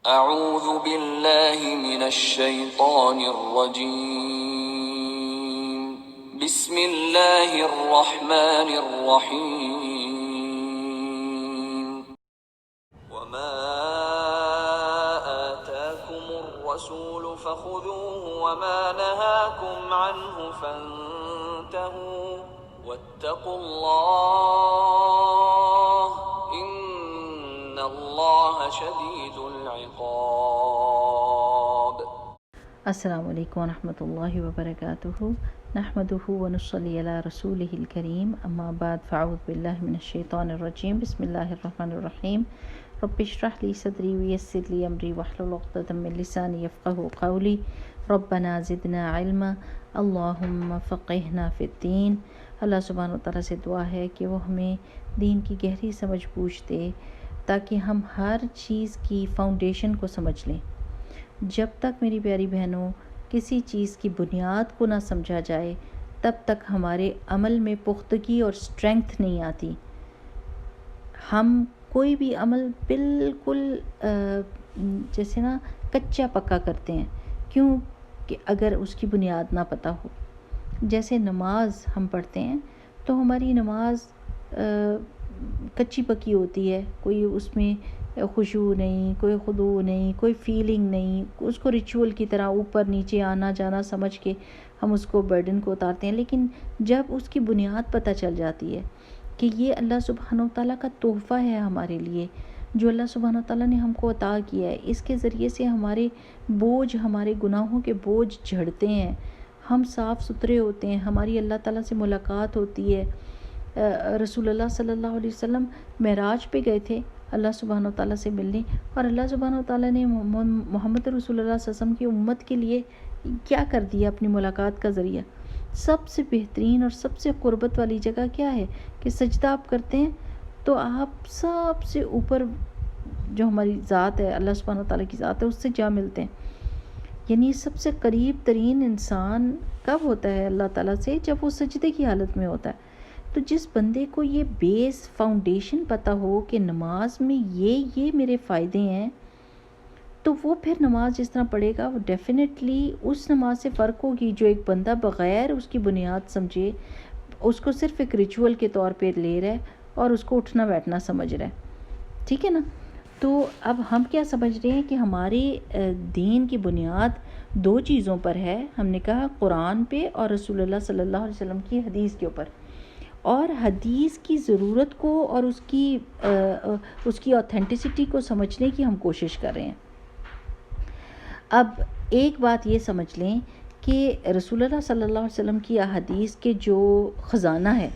اعوذ باللہ من الشیطان الرجیم بسم اللہ الرحمن الرحیم وما آتاکم الرسول فخذوه وما نهاکم عنه فانتهوا واتقوا اللہ ان اللہ شدید العقاب۔ السلام علیکم ورحمۃ اللہ وبرکاتہ، نحمدہ ونصلی علی رسولہ الکریم، اما بعد فاعوذ باللہ من الشیطان الرجیم، بسم اللہ الرحمن الرحیم۔ رب اشرح لی صدری ویسر لی امری واحلل عقدۃ من لسانی یفقہوا قولی، ربنا زدنا علما اللہم فقہنا فی الدین۔ اللہ سبحانہ وتعالیٰ سے دعا ہے کہ وہ ہمیں دین کی گہری سمجھ بوجھ دے تاکہ ہم ہر چیز کی فاؤنڈیشن کو سمجھ لیں۔ جب تک میری پیاری بہنوں کسی چیز کی بنیاد کو نہ سمجھا جائے تب تک ہمارے عمل میں پختگی اور اسٹرینگتھ نہیں آتی۔ ہم کوئی بھی عمل بالکل جیسے نا کچا پکا کرتے ہیں، کیوں کہ اگر اس کی بنیاد نہ پتہ ہو۔ جیسے نماز ہم پڑھتے ہیں تو ہماری نماز کچی پکی ہوتی ہے، کوئی اس میں خشوع نہیں، کوئی خضوع نہیں، کوئی فیلنگ نہیں، اس کو ریچول کی طرح اوپر نیچے آنا جانا سمجھ کے ہم اس کو برڈن کو اتارتے ہیں۔ لیکن جب اس کی بنیاد پتہ چل جاتی ہے کہ یہ اللہ سبحانہ وتعالیٰ کا تحفہ ہے ہمارے لیے، جو اللہ سبحانہ وتعالیٰ نے ہم کو عطا کیا ہے، اس کے ذریعے سے ہمارے بوجھ، ہمارے گناہوں کے بوجھ جھڑتے ہیں، ہم صاف ستھرے ہوتے ہیں، ہماری اللہ تعالیٰ سے ملاقات ہوتی ہے۔ رسول اللہ صلی اللہ علیہ وسلم معراج پہ گئے تھے اللہ سبحانہ وتعالیٰ سے ملنے، اور اللہ سبحانہ وتعالیٰ نے محمد رسول اللہ صلی اللہ علیہ وسلم کی امت کے لیے کیا کر دیا اپنی ملاقات کا ذریعہ؟ سب سے بہترین اور سب سے قربت والی جگہ کیا ہے کہ سجدہ آپ کرتے ہیں تو آپ سب سے اوپر جو ہماری ذات ہے، اللہ سبحانہ وتعالیٰ کی ذات ہے، اس سے جا ملتے ہیں۔ یعنی سب سے قریب ترین انسان کب ہوتا ہے اللہ تعالیٰ سے؟ جب وہ سجدے کی حالت میں ہوتا ہے۔ تو جس بندے کو یہ بیس فاؤنڈیشن پتہ ہو کہ نماز میں یہ میرے فائدے ہیں، تو وہ پھر نماز جس طرح پڑھے گا وہ ڈیفینیٹلی اس نماز سے فرق ہوگی جو ایک بندہ بغیر اس کی بنیاد سمجھے اس کو صرف ایک ریچول کے طور پہ لے رہا ہے اور اس کو اٹھنا بیٹھنا سمجھ رہا ہے۔ ٹھیک ہے نا؟ تو اب ہم کیا سمجھ رہے ہیں کہ ہمارے دین کی بنیاد دو چیزوں پر ہے، ہم نے کہا قرآن پہ اور رسول اللہ صلی اللہ علیہ وسلم کی حدیث کے اوپر، اور حدیث کی ضرورت کو اور اس کی آتھینٹسٹی کو سمجھنے کی ہم کوشش کر رہے ہیں۔ اب ایک بات یہ سمجھ لیں کہ رسول اللہ صلی اللہ علیہ وسلم کی احادیث کے جو خزانہ ہے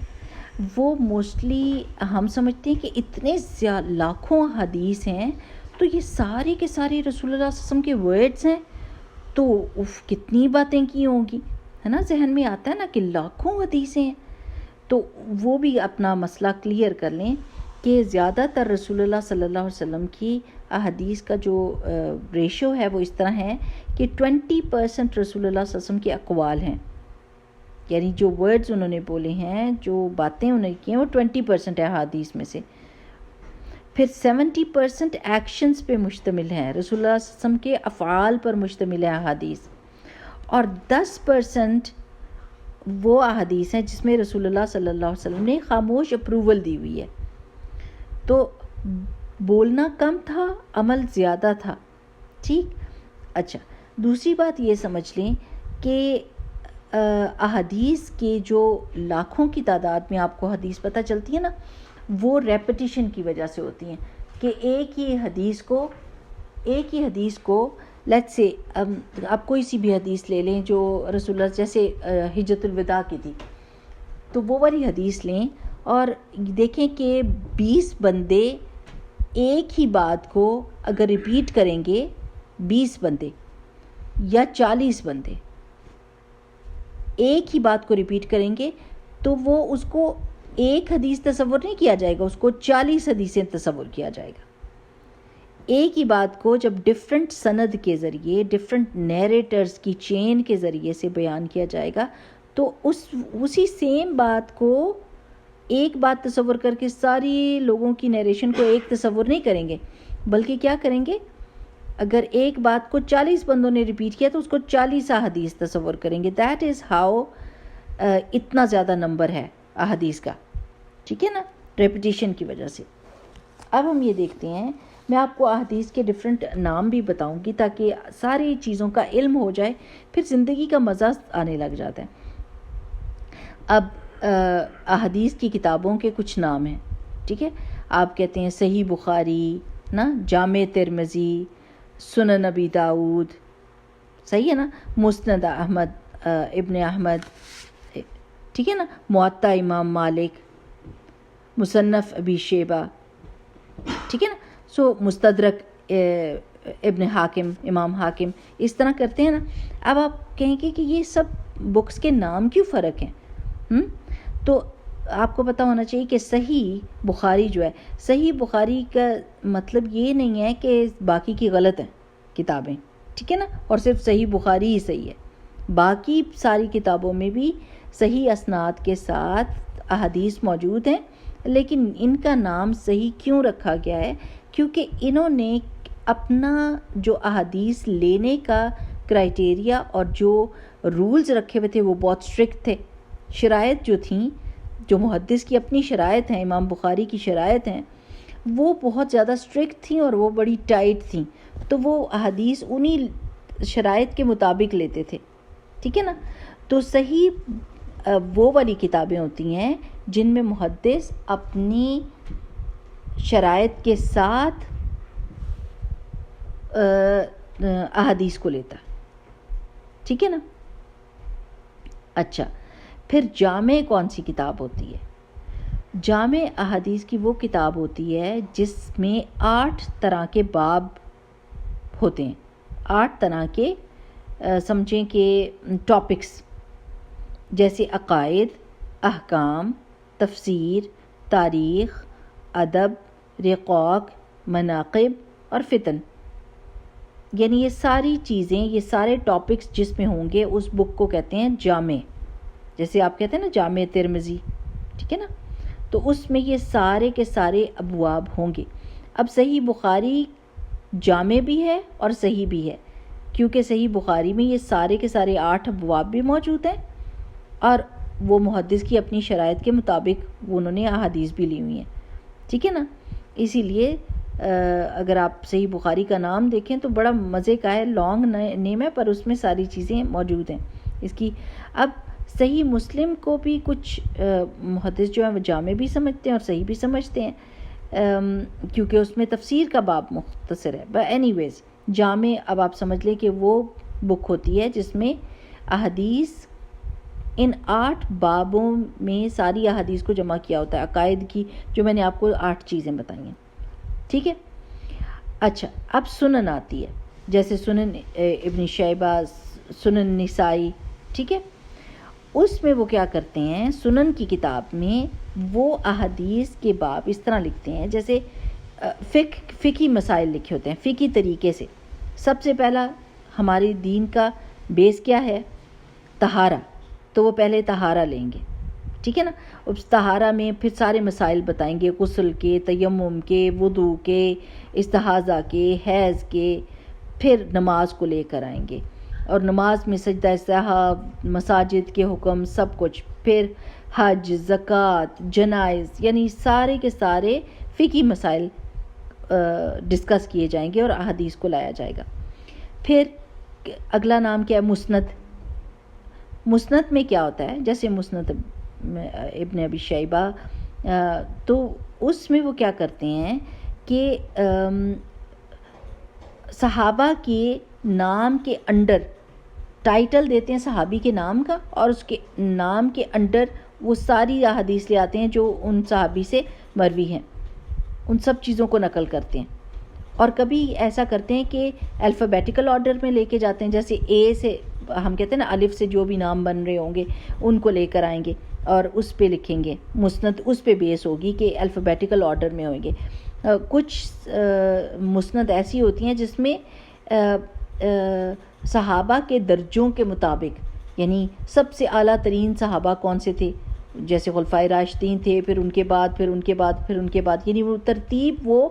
وہ موسٹلی ہم سمجھتے ہیں کہ اتنے لاکھوں حدیث ہیں تو یہ سارے کے سارے رسول اللہ صلی اللہ علیہ وسلم کے ورڈز ہیں، تو کتنی باتیں کی ہوں گی، ہے نا؟ ذہن میں آتا ہے نا کہ لاکھوں حدیثیں ہیں۔ تو وہ بھی اپنا مسئلہ کلیئر کر لیں کہ زیادہ تر رسول اللہ صلی اللہ علیہ وسلم کی احادیث کا جو ریشو ہے وہ اس طرح ہے کہ 20% رسول اللہ صلی اللہ علیہ وسلم کے اقوال ہیں، یعنی جو ورڈز انہوں نے بولے ہیں، جو باتیں انہوں نے کی ہیں، وہ 20% ہے احادیث میں سے۔ پھر 70% ایکشنز پہ مشتمل ہیں، رسول اللہ صلی اللہ علیہ وسلم کے افعال پر مشتمل ہے احادیث، اور 10% وہ احادیث ہیں جس میں رسول اللہ صلی اللہ علیہ وسلم نے خاموش اپروول دی ہوئی ہے۔ تو بولنا کم تھا، عمل زیادہ تھا۔ ٹھیک؟ اچھا، دوسری بات یہ سمجھ لیں کہ احادیث کے جو لاکھوں کی تعداد میں آپ کو حدیث پتہ چلتی ہے نا، وہ ریپیٹیشن کی وجہ سے ہوتی ہیں کہ ایک ہی حدیث کو لیٹس سے آپ کوئی سی بھی حدیث لے لیں جو رسول اللہ جیسے حجۃ الوداع کی تھی، تو وہ والی حدیث لیں اور دیکھیں کہ 20 بندے ایک ہی بات کو اگر ریپیٹ کریں گے، 20 بندے یا 40 بندے ایک ہی بات کو ریپیٹ کریں گے تو وہ اس کو ایک حدیث تصور نہیں کیا جائے گا، اس کو 40 حدیثیں تصور کیا جائے گا۔ ایک ہی بات کو جب ڈیفرنٹ سند کے ذریعے، ڈیفرنٹ نیریٹرز کی چین کے ذریعے سے بیان کیا جائے گا تو اسی سیم بات کو ایک بات تصور کر کے ساری لوگوں کی نیریشن کو ایک تصور نہیں کریں گے، بلکہ کیا کریں گے اگر ایک بات کو 40 بندوں نے ریپیٹ کیا تو اس کو 40 احادیث تصور کریں گے. دیٹ از ہاؤ اتنا زیادہ نمبر ہے احادیث کا, ٹھیک ہے نا, ریپیٹیشن کی وجہ سے. اب ہم یہ دیکھتے ہیں, میں آپ کو احادیث کے ڈفرینٹ نام بھی بتاؤں گی تاکہ ساری چیزوں کا علم ہو جائے, پھر زندگی کا مزہ آنے لگ جاتا ہے. اب احادیث کی کتابوں کے کچھ نام ہیں, ٹھیک ہے. آپ کہتے ہیں صحیح بخاری نا, جامع ترمذی, سنن ابی داؤد, صحیح ہے نا, مسند احمد ابن احمد, ٹھیک ہے نا, موطا امام مالک, مصنف ابی شیبہ, ٹھیک ہے نا. سو مستدرک ابن حاکم, امام حاکم, اس طرح کرتے ہیں نا. اب آپ کہیں گے کہ یہ سب بکس کے نام کیوں فرق ہیں؟ تو آپ کو پتہ ہونا چاہیے کہ صحیح بخاری جو ہے, صحیح بخاری کا مطلب یہ نہیں ہے کہ باقی کی غلط ہیں کتابیں, ٹھیک ہے نا, اور صرف صحیح بخاری ہی صحیح ہے. باقی ساری کتابوں میں بھی صحیح اسناد کے ساتھ احادیث موجود ہیں, لیکن ان کا نام صحیح کیوں رکھا گیا ہے؟ کیونکہ انہوں نے اپنا جو احادیث لینے کا کرائٹیریا اور جو رولز رکھے ہوئے تھے وہ بہت اسٹرکٹ تھے. شرائط جو تھیں, جو محدث کی اپنی شرائط ہیں, امام بخاری کی شرائط ہیں, وہ بہت زیادہ اسٹرکٹ تھیں اور وہ بڑی ٹائٹ تھیں. تو وہ احادیث انہی شرائط کے مطابق لیتے تھے, ٹھیک ہے نا. تو صحیح وہ والی کتابیں ہوتی ہیں جن میں محدث اپنی شرائط کے ساتھ احادیث کو لیتا, ٹھیک ہے نا. اچھا, پھر جامع کون سی کتاب ہوتی ہے؟ جامع احادیث کی وہ کتاب ہوتی ہے جس میں 8 طرح کے باب ہوتے ہیں, 8 طرح کے سمجھیں کہ ٹاپکس, جیسے عقائد, احکام, تفسیر, تاریخ, ادب, رقاق, مناقب اور فتن. یعنی یہ ساری چیزیں, یہ سارے ٹاپکس جس میں ہوں گے اس بک کو کہتے ہیں جامع. جیسے آپ کہتے ہیں نا جامع ترمذی, ٹھیک ہے نا, تو اس میں یہ سارے کے سارے ابواب ہوں گے. اب صحیح بخاری جامع بھی ہے اور صحیح بھی ہے, کیونکہ صحیح بخاری میں یہ سارے کے سارے 8 ابواب بھی موجود ہیں اور وہ محدث کی اپنی شرائط کے مطابق وہ انہوں نے احادیث بھی لی ہوئی ہیں, ٹھیک ہے نا. اسی لیے اگر آپ صحیح بخاری کا نام دیکھیں تو بڑا مزے کا ہے, لانگ نیم ہے پر اس میں ساری چیزیں موجود ہیں اس کی. اب صحیح مسلم کو بھی کچھ محدث جو ہیں وہ جامع بھی سمجھتے ہیں اور صحیح بھی سمجھتے ہیں, کیونکہ اس میں تفسیر کا باب مختصر ہے. بٹ اینی ویز جامع اب آپ سمجھ لیں کہ وہ بک ہوتی ہے جس میں احادیث ان 8 بابوں میں ساری احادیث کو جمع کیا ہوتا ہے, عقائد کی جو میں نے آپ کو 8 چیزیں بتائی ہیں, ٹھیک ہے. اچھا, اب سنن آتی ہے, جیسے سنن ابن شیبہ, سنن نسائی, ٹھیک ہے. اس میں وہ کیا کرتے ہیں, سنن کی کتاب میں وہ احادیث کے باب اس طرح لکھتے ہیں جیسے فقہی مسائل لکھے ہوتے ہیں فقہی طریقے سے. سب سے پہلا ہماری دین کا بیس کیا ہے؟ طہارہ. تو وہ پہلے طہارہ لیں گے, ٹھیک ہے نا. اس طہارہ میں پھر سارے مسائل بتائیں گے, غسل کے, تیمم کے, وضو کے, استحاضہ کے, حیض کے. پھر نماز کو لے کر آئیں گے اور نماز میں سجدہ سہو, مساجد کے حکم, سب کچھ. پھر حج, زکوٰۃ, جنائز, یعنی سارے کے سارے فقہی مسائل ڈسکس کیے جائیں گے اور احادیث کو لایا جائے گا. پھر اگلا نام کیا ہے؟ مسند. مسند میں کیا ہوتا ہے؟ جیسے مسند ابن ابی شیبہ, تو اس میں وہ کیا کرتے ہیں کہ صحابہ کے نام کے انڈر ٹائٹل دیتے ہیں صحابی کے نام کا, اور اس کے نام کے انڈر وہ ساری احادیث لے آتے ہیں جو ان صحابی سے مروی ہیں, ان سب چیزوں کو نقل کرتے ہیں. اور کبھی ایسا کرتے ہیں کہ الفابیٹیکل آرڈر میں لے کے جاتے ہیں, جیسے اے سے ہم کہتے ہیں نا الف سے جو بھی نام بن رہے ہوں گے ان کو لے کر آئیں گے اور اس پہ لکھیں گے. مسند اس پہ بیس ہوگی کہ الفابیٹیکل آرڈر میں ہوئیں گے. کچھ مسند ایسی ہوتی ہیں جس میں صحابہ کے درجوں کے مطابق, یعنی سب سے اعلیٰ ترین صحابہ کون سے تھے, جیسے خلفائے راشدین تھے, پھر ان کے بعد, یعنی وہ ترتیب وہ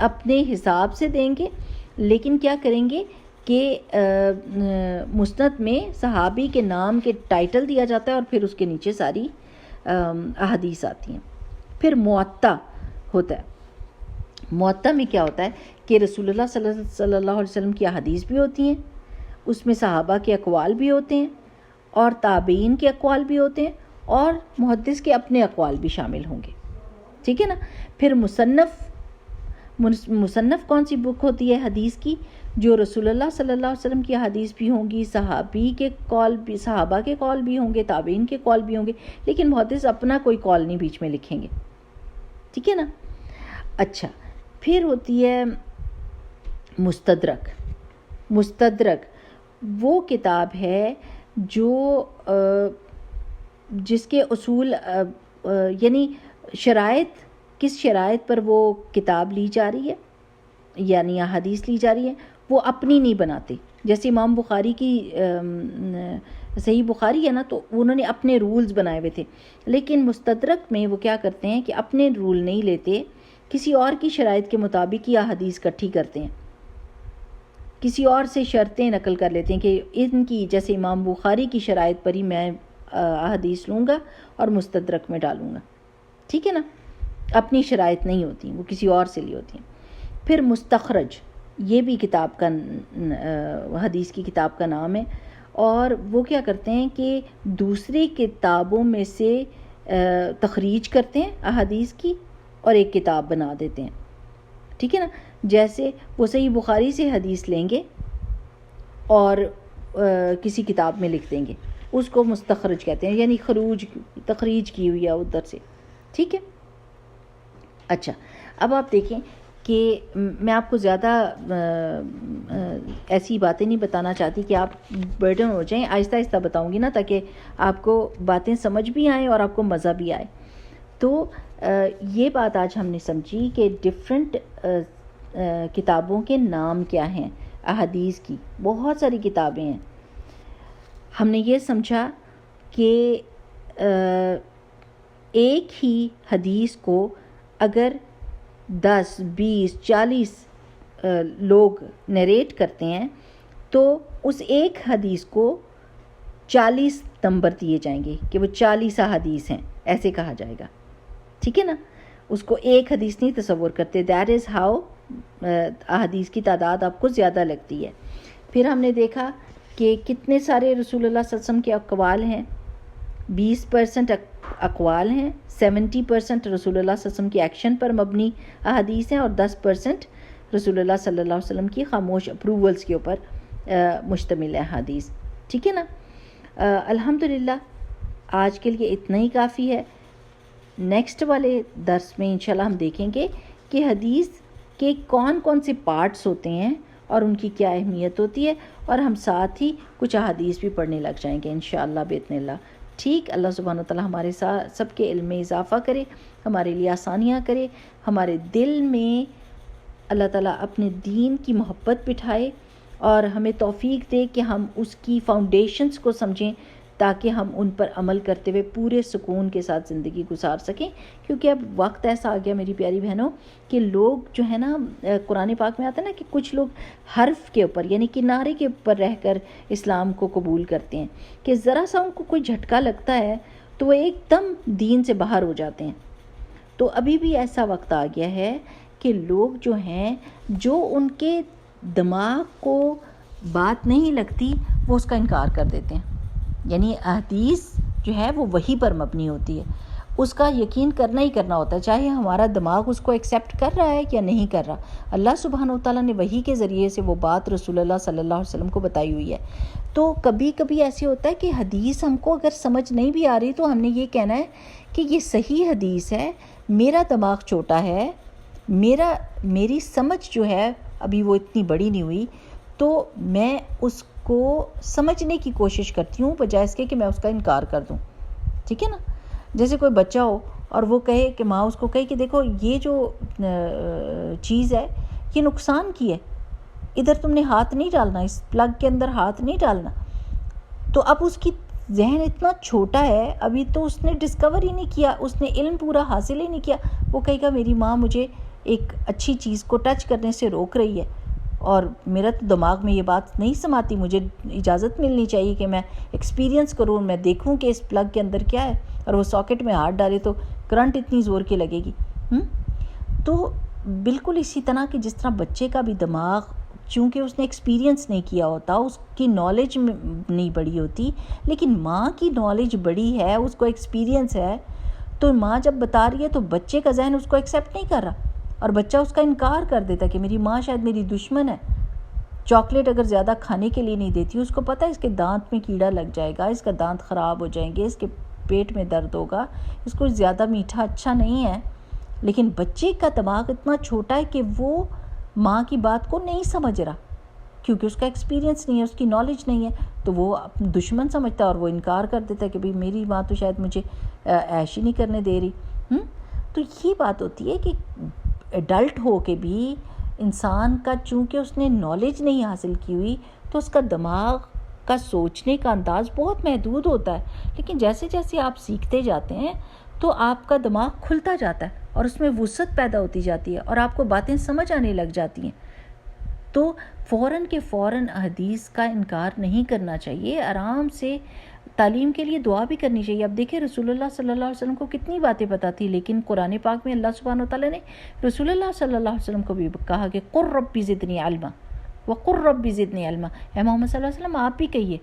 اپنے حساب سے دیں گے. لیکن کیا کریں گے کہ مسند میں صحابی کے نام کے ٹائٹل دیا جاتا ہے اور پھر اس کے نیچے ساری احادیث آتی ہیں. پھر معطا ہوتا ہے. معطا میں کیا ہوتا ہے کہ رسول اللہ صلی اللہ علیہ وسلم کی احادیث بھی ہوتی ہیں, اس میں صحابہ کے اقوال بھی ہوتے ہیں اور تابعین کے اقوال بھی ہوتے ہیں اور محدث کے اپنے اقوال بھی شامل ہوں گے. ٹھیک ہے نا. پھر مصنف کون سی بک ہوتی ہے حدیث کی؟ جو رسول اللہ صلی اللہ علیہ وسلم کی حدیث بھی ہوں گی, صحابہ کے قول بھی ہوں گے, تابعین کے قول بھی ہوں گے, لیکن محدث اپنا کوئی قول نہیں بیچ میں لکھیں گے. ٹھیک ہے نا. اچھا, پھر ہوتی ہے مستدرک. مستدرک وہ کتاب ہے جو جس کے اصول یعنی شرائط, کس شرائط پر وہ کتاب لی جا رہی ہے یعنی حدیث لی جا رہی ہے, وہ اپنی نہیں بناتے. جیسے امام بخاری کی صحیح بخاری ہے نا, تو انہوں نے اپنے رولز بنائے ہوئے تھے, لیکن مستدرک میں وہ کیا کرتے ہیں کہ اپنے رول نہیں لیتے, کسی اور کی شرائط کے مطابق یہ حدیث اکٹھی کرتے ہیں, کسی اور سے شرطیں نقل کر لیتے ہیں کہ ان کی جیسے امام بخاری کی شرائط پر ہی میں حدیث لوں گا اور مستدرک میں ڈالوں گا. ٹھیک ہے نا. اپنی شرائط نہیں ہوتی, وہ کسی اور سے لی ہوتی ہیں. پھر مستخرج, یہ بھی کتاب کا حدیث کی کتاب کا نام ہے, اور وہ کیا کرتے ہیں کہ دوسری کتابوں میں سے تخریج کرتے ہیں احادیث کی اور ایک کتاب بنا دیتے ہیں. ٹھیک ہے نا. جیسے وہ صحیح بخاری سے حدیث لیں گے اور کسی کتاب میں لکھ دیں گے, اس کو مستخرج کہتے ہیں, یعنی تخریج کی ہوئی ہے ادھر سے. ٹھیک ہے. اچھا, اب آپ دیکھیں کہ میں آپ کو زیادہ ایسی باتیں نہیں بتانا چاہتی کہ آپ برڈن ہو جائیں, آہستہ آہستہ بتاؤں گی نا تاکہ آپ کو باتیں سمجھ بھی آئیں اور آپ کو مزہ بھی آئے. تو یہ بات آج ہم نے سمجھی کہ ڈفرینٹ کتابوں کے نام کیا ہیں احادیث کی. بہت ساری کتابیں ہیں. ہم نے یہ سمجھا کہ ایک ہی حدیث کو اگر 10, 20, 40 لوگ نیریٹ کرتے ہیں تو اس ایک حدیث کو 40 نمبر دیے جائیں گے کہ وہ 40 احادیث ہیں, ایسے کہا جائے گا. ٹھیک ہے نا. اس کو ایک حدیث نہیں تصور کرتے. دیٹ از ہاؤ احادیث کی تعداد آپ کو زیادہ لگتی ہے. پھر ہم نے دیکھا کہ کتنے سارے رسول اللہ صلی اللہ علیہ وسلم کے اقوال ہیں. 20% اقوال ہیں, 70% رسول اللہ صلی اللہ علیہ وسلم کی ایکشن پر مبنی احادیث ہیں, اور 10% رسول اللہ صلی اللہ علیہ وسلم کی خاموش اپروولز کے اوپر مشتمل ہے حدیث. ٹھیک ہے نا. الحمدللہ آج کے لیے اتنا ہی کافی ہے. نیکسٹ والے درس میں انشاءاللہ ہم دیکھیں گے کہ حدیث کے کون کون سے پارٹس ہوتے ہیں اور ان کی کیا اہمیت ہوتی ہے, اور ہم ساتھ ہی کچھ احادیث بھی پڑھنے لگ جائیں گے انشاءاللہ باذن اللہ. ٹھیک. اللہ سبحانہ وتعالی ہمارے سب کے علم میں اضافہ کرے, ہمارے لیے آسانیاں کرے, ہمارے دل میں اللہ تعالیٰ اپنے دین کی محبت بٹھائے اور ہمیں توفیق دے کہ ہم اس کی فاؤنڈیشنز کو سمجھیں تاکہ ہم ان پر عمل کرتے ہوئے پورے سکون کے ساتھ زندگی گزار سکیں. کیونکہ اب وقت ایسا آ گیا میری پیاری بہنوں کہ لوگ جو ہے نا, قرآن پاک میں آتا ہے نا کہ کچھ لوگ حرف کے اوپر یعنی کنارے کے اوپر رہ کر اسلام کو قبول کرتے ہیں, کہ ذرا سا ان کو کوئی جھٹکا لگتا ہے تو وہ ایک دم دین سے باہر ہو جاتے ہیں. تو ابھی بھی ایسا وقت آ گیا ہے کہ لوگ جو ہیں, جو ان کے دماغ کو بات نہیں لگتی وہ اس کا انکار کر دیتے ہیں. یعنی حدیث جو ہے وہ وہی پر مبنی ہوتی ہے, اس کا یقین کرنا ہی کرنا ہوتا ہے, چاہے ہمارا دماغ اس کو ایکسیپٹ کر رہا ہے یا نہیں کر رہا. اللہ سبحانہ وتعالیٰ نے وحی کے ذریعے سے وہ بات رسول اللہ صلی اللہ علیہ وسلم کو بتائی ہوئی ہے. تو کبھی کبھی ایسے ہوتا ہے کہ حدیث ہم کو اگر سمجھ نہیں بھی آ رہی تو ہم نے یہ کہنا ہے کہ یہ صحیح حدیث ہے, میرا دماغ چھوٹا ہے, میری سمجھ جو ہے ابھی وہ اتنی بڑی نہیں ہوئی, تو میں اس کو سمجھنے کی کوشش کرتی ہوں بجائے اس کے کہ میں اس کا انکار کر دوں. ٹھیک ہے نا. جیسے کوئی بچہ ہو اور وہ کہے کہ ماں اس کو کہے کہ دیکھو یہ جو چیز ہے یہ نقصان کی ہے, ادھر تم نے ہاتھ نہیں ڈالنا, اس پلگ کے اندر ہاتھ نہیں ڈالنا. تو اب اس کی ذہن اتنا چھوٹا ہے, ابھی تو اس نے ڈسکور ہی نہیں کیا, اس نے علم پورا حاصل ہی نہیں کیا. وہ کہے گا میری ماں مجھے ایک اچھی چیز کو ٹچ کرنے سے روک رہی ہے اور میرا تو دماغ میں یہ بات نہیں سماتی، مجھے اجازت ملنی چاہیے کہ میں ایکسپیرینس کروں، میں دیکھوں کہ اس پلگ کے اندر کیا ہے، اور وہ ساکٹ میں ہاتھ ڈالے تو کرنٹ اتنی زور کی لگے گی۔ تو بالکل اسی طرح کہ جس طرح بچے کا بھی دماغ، چونکہ اس نے ایکسپیرینس نہیں کیا ہوتا، اس کی نالج نہیں بڑی ہوتی، لیکن ماں کی نالج بڑی ہے، اس کو ایکسپیرینس ہے، تو ماں جب بتا رہی ہے تو بچے کا ذہن اس کو ایکسیپٹ نہیں کر رہا، اور بچہ اس کا انکار کر دیتا کہ میری ماں شاید میری دشمن ہے۔ چاکلیٹ اگر زیادہ کھانے کے لیے نہیں دیتی، اس کو پتہ ہے اس کے دانت میں کیڑا لگ جائے گا، اس کا دانت خراب ہو جائیں گے، اس کے پیٹ میں درد ہوگا، اس کو زیادہ میٹھا اچھا نہیں ہے، لیکن بچے کا دماغ اتنا چھوٹا ہے کہ وہ ماں کی بات کو نہیں سمجھ رہا، کیونکہ اس کا ایکسپیرینس نہیں ہے، اس کی نالج نہیں ہے، تو وہ اپنا دشمن سمجھتا ہے اور وہ انکار کر دیتا ہے کہ بھئی میری ماں تو شاید مجھے عیش ہی نہیں کرنے دے رہی۔ تو یہ بات ہوتی ہے کہ ایڈلٹ ہو کے بھی انسان کا، چونکہ اس نے نالج نہیں حاصل کی ہوئی، تو اس کا دماغ کا سوچنے کا انداز بہت محدود ہوتا ہے، لیکن جیسے جیسے آپ سیکھتے جاتے ہیں تو آپ کا دماغ کھلتا جاتا ہے اور اس میں وسعت پیدا ہوتی جاتی ہے اور آپ کو باتیں سمجھ آنے لگ جاتی ہیں۔ تو فوراً کے فوراً حدیث کا انکار نہیں کرنا چاہیے، آرام سے تعلیم کے لیے دعا بھی کرنی چاہیے۔ اب دیکھیں رسول اللہ صلی اللہ علیہ وسلم کو کتنی باتیں پتہ تھی، لیکن قرآن پاک میں اللہ سبحانہ وتعالیٰ نے رسول اللہ صلی اللہ علیہ وسلم کو بھی کہا کہ قر رب زدنی علما وقر رب زدنی علما، اے محمد صلی اللہ علیہ وسلم آپ بھی کہیے،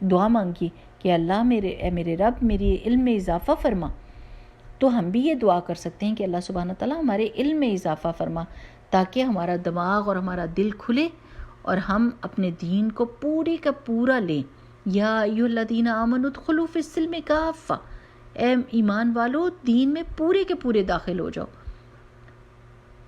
دعا مانگیے کہ اللہ میرے رب میری علم میں اضافہ فرما۔ تو ہم بھی یہ دعا کر سکتے ہیں کہ اللہ سبحانہ وتعالیٰ ہمارے علم میں اضافہ فرما، تاکہ ہمارا دماغ اور ہمارا دل کھلے اور ہم اپنے دین کو پورے کا پورا لیں۔ یا ایھا الذین آمنوا ادخلوا فی السلم کافہ، اے ایمان والو دین میں پورے کے پورے داخل ہو جاؤ۔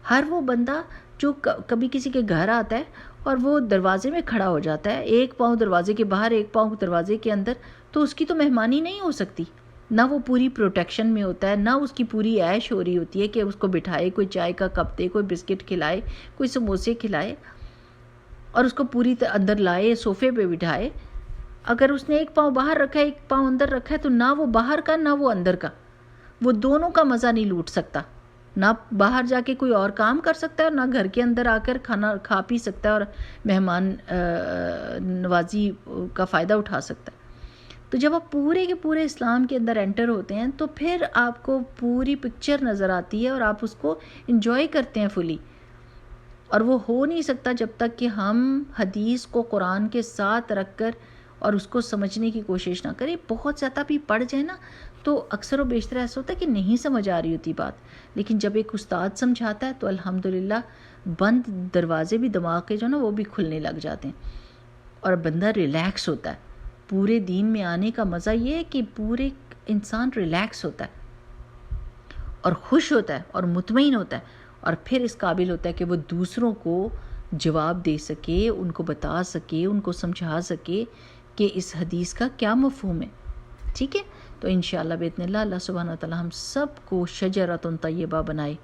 ہر وہ بندہ جو کبھی کسی کے گھر آتا ہے اور وہ دروازے میں کھڑا ہو جاتا ہے، ایک پاؤں دروازے کے باہر ایک پاؤں دروازے کے اندر، تو اس کی تو مہمانی نہیں ہو سکتی، نہ وہ پوری پروٹیکشن میں ہوتا ہے، نہ اس کی پوری عیش ہو رہی ہوتی ہے کہ اس کو بٹھائے، کوئی چائے کا کپ دے، کوئی بسکٹ کھلائے، کوئی سموسے کھلائے اور اس کو پوری اندر لائے، صوفے پہ بٹھائے۔ اگر اس نے ایک پاؤں باہر رکھا ہے ایک پاؤں اندر رکھا ہے، تو نہ وہ باہر کا نہ وہ اندر کا، وہ دونوں کا مزہ نہیں لوٹ سکتا، نہ باہر جا کے کوئی اور کام کر سکتا ہے اور نہ گھر کے اندر آ کر کھانا کھا پی سکتا ہے اور مہمان نوازی کا فائدہ اٹھا سکتا ہے۔ تو جب آپ پورے کے پورے اسلام کے اندر انٹر ہوتے ہیں تو پھر آپ کو پوری پکچر نظر آتی ہے اور آپ اس کو انجوائے کرتے ہیں فلی، اور وہ ہو نہیں سکتا جب تک کہ ہم حدیث کو قرآن کے ساتھ رکھ کر اور اس کو سمجھنے کی کوشش نہ کریں۔ بہت زیادہ بھی پڑھ جائے نا تو اکثر و بیشتر ایسا ہوتا ہے کہ نہیں سمجھ آ رہی ہوتی بات، لیکن جب ایک استاد سمجھاتا ہے تو الحمدللہ بند دروازے بھی دماغ کے جو نا وہ بھی کھلنے لگ جاتے ہیں اور بندہ ریلیکس ہوتا ہے۔ پورے دین میں آنے کا مزہ یہ ہے کہ پورے انسان ریلیکس ہوتا ہے اور خوش ہوتا ہے اور مطمئن ہوتا ہے، اور پھر اس قابل ہوتا ہے کہ وہ دوسروں کو جواب دے سکے، ان کو بتا سکے، ان کو سمجھا سکے کہ اس حدیث کا کیا مفہوم ہے۔ ٹھیک ہے، تو انشاءاللہ باذن اللہ اللہ سبحانہ وتعالی ہم سب کو شجرۃ طیبہ بنائے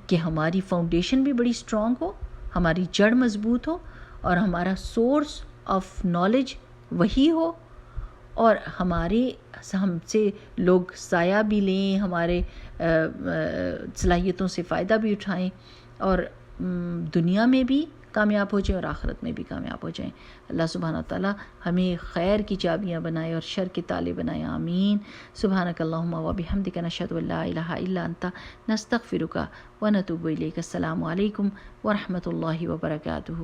کہ ہماری فاؤنڈیشن بھی بڑی اسٹرانگ ہو، ہماری جڑ مضبوط ہو، اور ہمارا سورس آف نالج وہی ہو، اور ہم سے لوگ سایہ بھی لیں، ہمارے صلاحیتوں سے فائدہ بھی اٹھائیں، اور دنیا میں بھی کامیاب ہو جائیں اور آخرت میں بھی کامیاب ہو جائیں۔ اللہ سبحانہ تعالیٰ ہمیں خیر کی چابیاں بنائے اور شر کے تالے بنائے، آمین۔ سبحانک اللہم و بحمدک، نشہد ان لا الہ الا انت، نستغفرک و نتوب الیک۔ السلام علیکم ورحمۃ اللہ وبرکاتہ۔